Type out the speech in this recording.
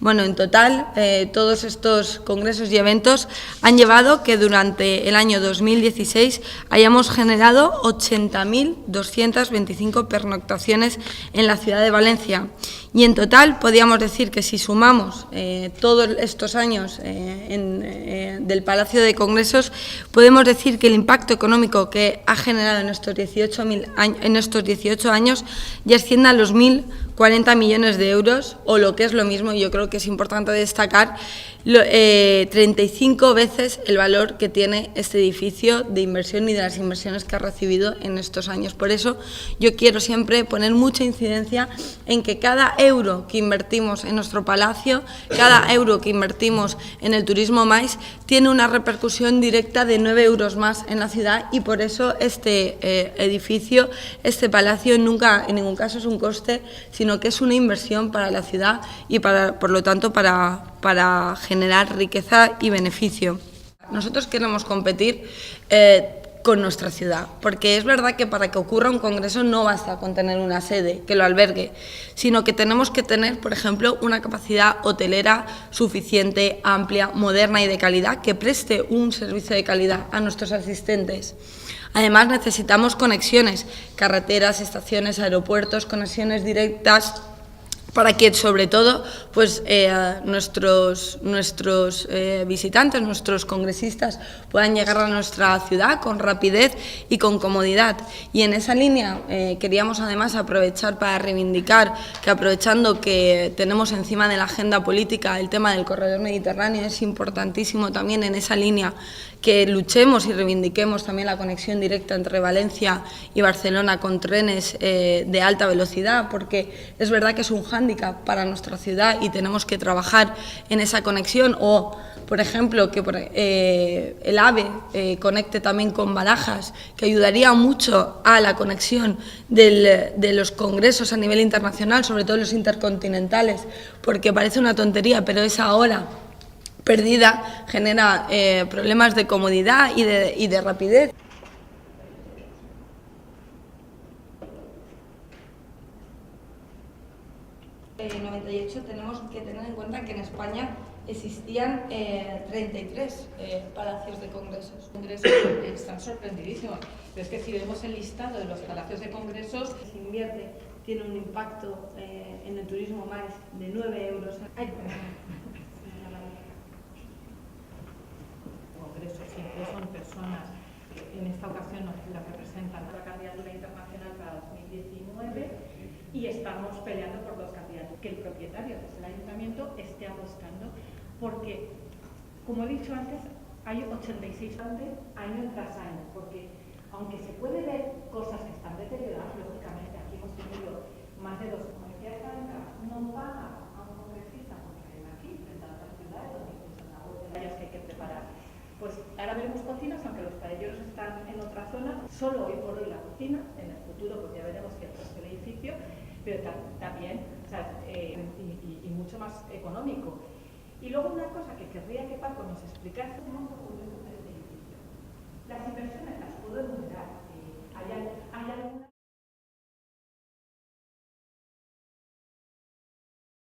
Bueno, en total, todos estos congresos y eventos han llevado que durante el año 2016 hayamos generado 80.225 pernoctaciones en la ciudad de Valencia. Y en total podríamos decir que si sumamos todos estos años del Palacio de Congresos, podemos decir que el impacto económico que ha generado en estos 18 años ya asciende a los 1.040 millones de euros, o lo que es lo mismo, y yo creo que es importante destacar, 35 veces el valor que tiene este edificio de inversión y de las inversiones que ha recibido en estos años. Por eso yo quiero siempre poner mucha incidencia en que cada euro que invertimos en nuestro palacio, cada euro que invertimos en el turismo MAIS, tiene una repercusión directa de 9 euros más en la ciudad, y por eso este edificio, este palacio, nunca en ningún caso es un coste, sino que es una inversión para la ciudad y por lo tanto para generar riqueza y beneficio. Nosotros queremos competir con nuestra ciudad, porque es verdad que para que ocurra un congreso no basta con tener una sede que lo albergue, sino que tenemos que tener, por ejemplo, una capacidad hotelera suficiente, amplia, moderna y de calidad, que preste un servicio de calidad a nuestros asistentes. Además, necesitamos conexiones, carreteras, estaciones, aeropuertos, conexiones directas, para que sobre todo pues, nuestros visitantes, nuestros congresistas puedan llegar a nuestra ciudad con rapidez y con comodidad. Y en esa línea queríamos además aprovechar para reivindicar que, aprovechando que tenemos encima de la agenda política el tema del corredor mediterráneo, es importantísimo también en esa línea que luchemos y reivindiquemos también la conexión directa entre Valencia y Barcelona con trenes de alta velocidad, porque es verdad que es un hándicap para nuestra ciudad y tenemos que trabajar en esa conexión. O, por ejemplo, que el AVE conecte también con Barajas, que ayudaría mucho a la conexión de los congresos a nivel internacional, sobre todo los intercontinentales, porque parece una tontería, pero esa hora perdida genera problemas de comodidad y de rapidez. En el 98 tenemos que tener en cuenta que en España existían 33 palacios de congresos. Congresos están sorprendidísimos, pero es que si vemos el listado de los palacios de congresos, se invierte, tiene un impacto en el turismo MAIS de 9 euros. Congresos siempre son personas, en esta ocasión las representan la candidatura internacional para 2019 y estamos peleando por dos candidatos. Que el propietario, que es el ayuntamiento, esté apostando, porque, como he dicho antes, hay 86 año tras año, porque aunque se puede ver cosas que están deterioradas, lógicamente aquí hemos tenido más de dos, como decía Franca, no paga a un congresista por traer aquí, frente a otras ciudades donde incluso en la web que hay que preparar. Pues ahora veremos cocinas, aunque los paelleros están en otra zona, solo hoy por hoy la cocina, en el futuro pues ya veremos qué es el edificio, pero también, o sea, y mucho más económico. Y luego una cosa que querría que Paco nos explicase, ¿cómo ocurre con este edificio? Las inversiones las puedo enumerar, hay algunas